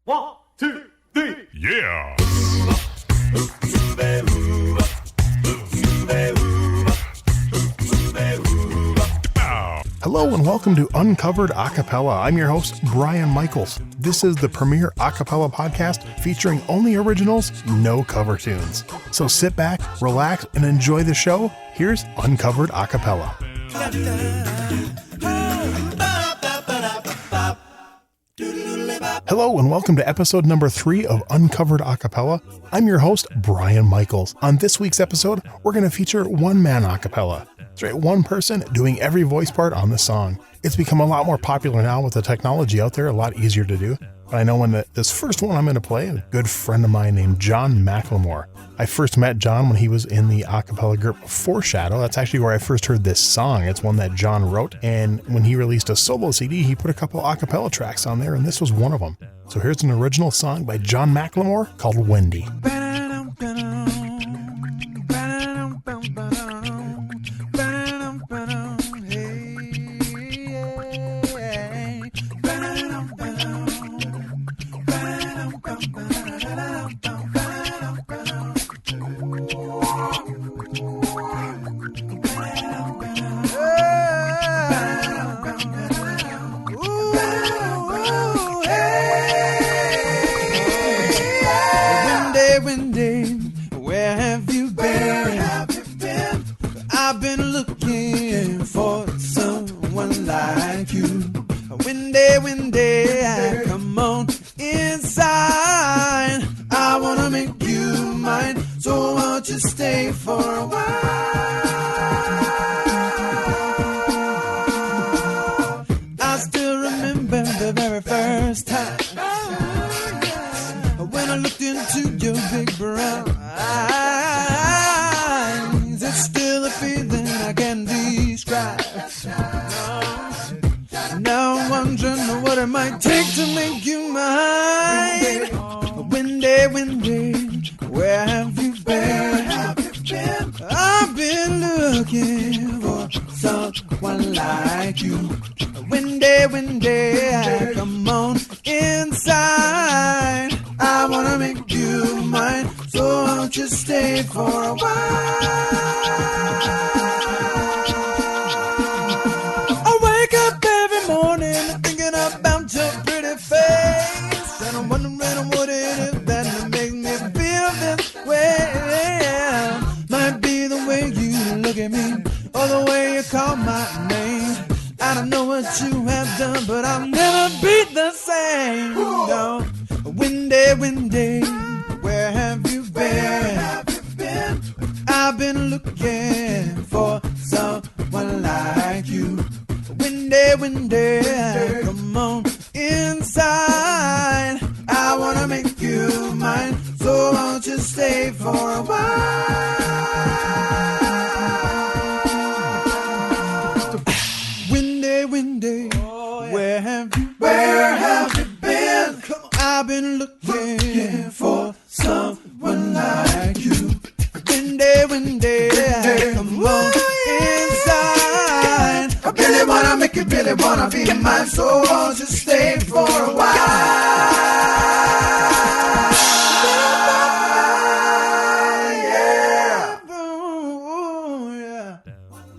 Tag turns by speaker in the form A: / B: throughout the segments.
A: 1, 2, 3.
B: Yeah!
C: Hello and welcome to Uncovered A Cappella. I'm your host, Brian Michaels. This is the premier a cappella podcast featuring only originals, no cover tunes. So sit back, relax, and enjoy the show. Here's Uncovered A Cappella. Hello and welcome to episode number 3 of Uncovered A Cappella. I'm your host, Brian Michaels. On this week's episode, we're going to feature one-man a cappella. That's right, one person doing every voice part on the song. It's become a lot more popular now with the technology out there, a lot easier to do. But I know when this first one I'm going to play, a good friend of mine named Jon Mclemore. I first met Jon when he was in the a cappella group Foreshadow. That's actually where I first heard this song. It's one that Jon wrote, and when he released a solo CD, he put a couple a cappella tracks on there, and this was one of them. So here's an original song by Jon Mclemore called Wendy.
D: Wendy, where have you been? I've been looking for someone like you. Wendy, come on inside. I wanna make you mine, so won't you stay for a while? I still remember the very first time when I looked into your big brown eyes. It's still a feeling I can't describe. Now I'm wondering what it might take to make you mine. Wendy, where have you been? I've been looking for someone like you. Wendy, come on inside. I wanna make you mine, so won't you stay for a while? I wake up every morning thinking about your pretty face, and I'm wondering what it is that makes me feel this way. Might be the way you look at me, or the way you call my name. I don't know what you have done, but I'll never be the same. No. Wendy, where have you been? I've been looking for someone like you. Wendy, come on inside. I wanna make you mine, so won't you stay for a while? Wendy, where have you been? I've been looking for someone like you. Wendy, come on inside. I really wanna make you really wanna be mine, so won't you stay for a while?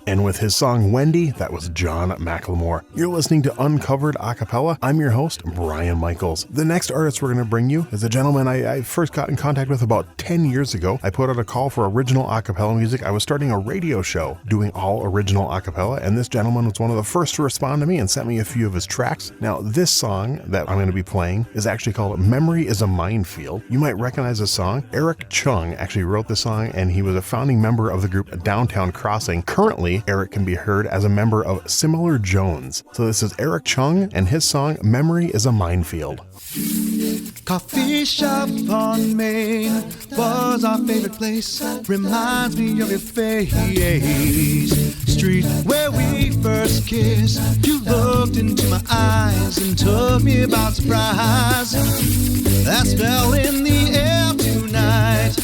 C: And with his song Wendy, that was Jon Mclemore. You're listening to Uncovered A Cappella. I'm your host, Brian Michaels. The next artist we're going to bring you is a gentleman I first got in contact with about 10 years ago. I put out a call for original a cappella music. I was starting a radio show doing all original a cappella, and this gentleman was one of the first to respond to me and sent me a few of his tracks. Now, this song that I'm going to be playing is actually called Memory is a Minefield. You might recognize this song. Chung actually wrote the song, and he was a founding member of the group Downtown Crossing. Currently, Eric can be heard as a member of Similar Jones. So this is Chung and his song Memory is a Minefield.
E: Coffee shop on Main was our favorite place. Reminds me of your face. Street where we first kissed. You looked into my eyes and took me by surprise. That smell in the air tonight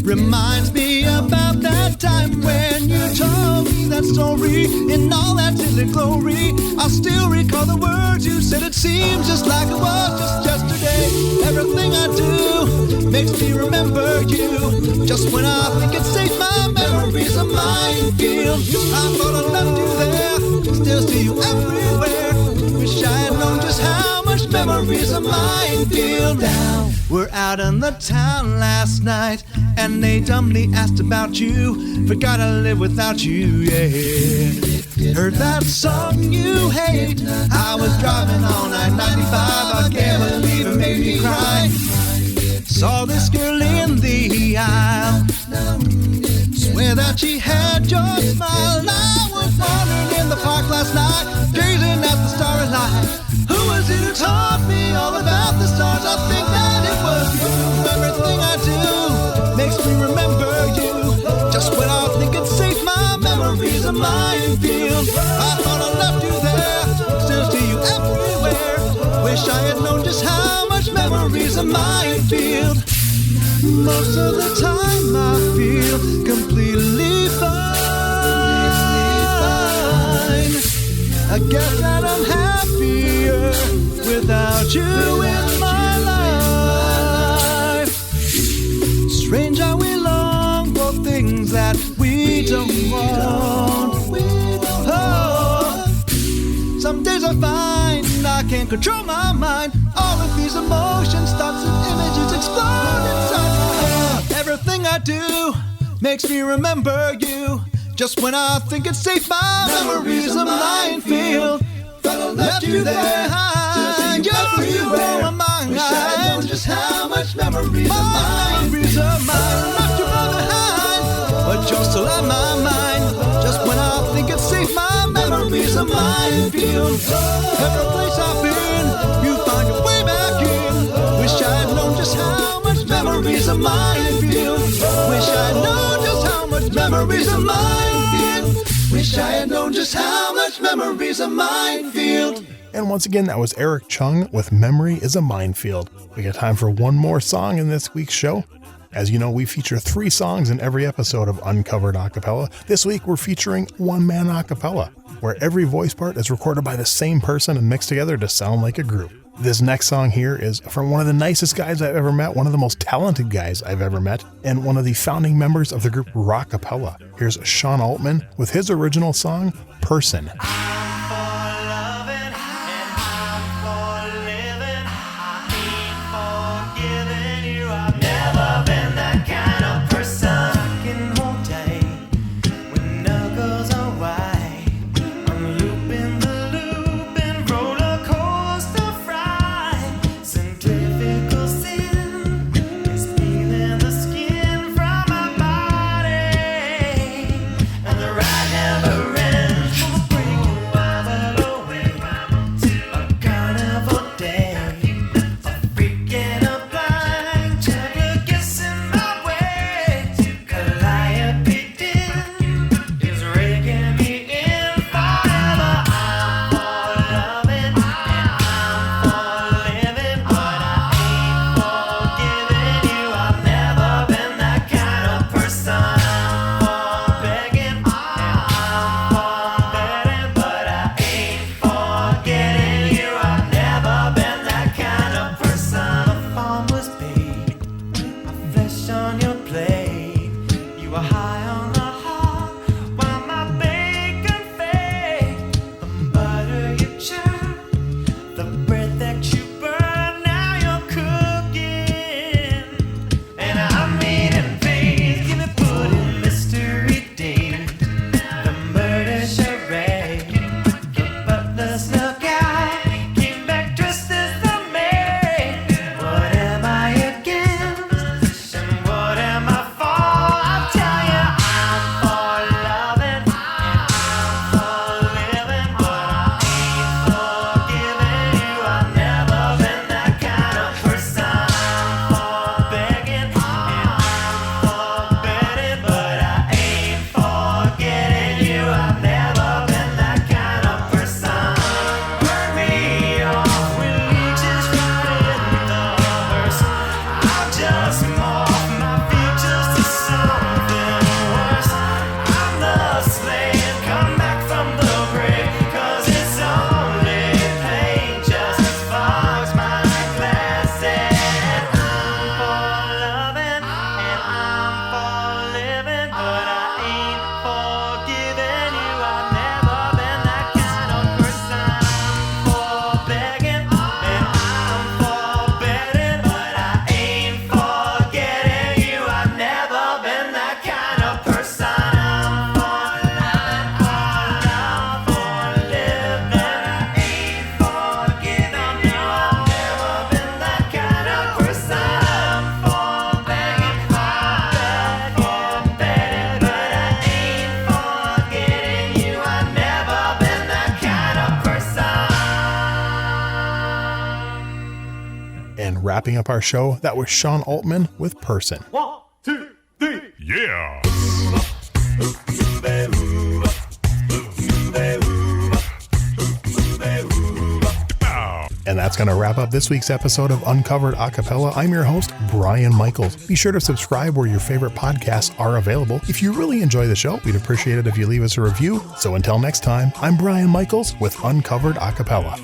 E: reminds me about that time when you told me that story in all that silly glory. I still recall the words you said. It seems just like it was just yesterday. makes me remember you. Just when I think it's safe, my memories are minefield. I thought I left you there, still see you everywhere. Wish I had known just how much memories are minefield. Now we're out in the town last night, and they dumbly asked about you. Forgot I live without you, yeah. Heard that song you hate. I was driving on I-95, I can't believe it made me cry. Saw this girl in the aisle, swear that she had your smile. I was wandering in the park last night, gazing at the starry light. Who was it who taught me all about the stars? I think that it was you. Everything I do makes me remember you. Just when I think it's safe, my memories are minefield. I thought I left you there, still see you everywhere. Wish I had known just how much memories are minefield. Most of the time I feel completely fine. I guess that I'm happier without you in my life. Strange how we long for things that we don't want. Oh, some days I find I can't control my mind. All of these emotions, thoughts and images explode inside my head. Everything I do makes me remember you. Just when I think it's safe, my memories are minefield. Left you there, you're my mind. Wish I known just how much memories are mine. Memories are mine. Left you behind, but you're still on my mind. Just when I think it's safe, my memories are minefield. Every place I've been, you find your way back in. Wish I had known just how much memories are minefield. Wish I had known just how much memories are minefield. Wish I had known just how much memories are minefield.
C: And once again, that was Eric Chung with Memory is a Minefield. We got time for one more song in this week's show. As you know, we feature 3 songs in every episode of Uncovered A Cappella. This week, we're featuring one-man a cappella, where every voice part is recorded by the same person and mixed together to sound like a group. This next song here is from one of the nicest guys I've ever met, one of the most talented guys I've ever met, and one of the founding members of the group A Cappella. Here's Sean Altman with his original song, Person.
A: And the ride never ends.
C: And wrapping up our show, that was Sean Altman with Person.
A: 1, 2, 3, yeah!
C: And that's going to wrap up this week's episode of Uncovered A Cappella. I'm your host, Brian Michaels. Be sure to subscribe where your favorite podcasts are available. If you really enjoy the show, we'd appreciate it if you leave us a review. So until next time, I'm Brian Michaels with Uncovered A Cappella.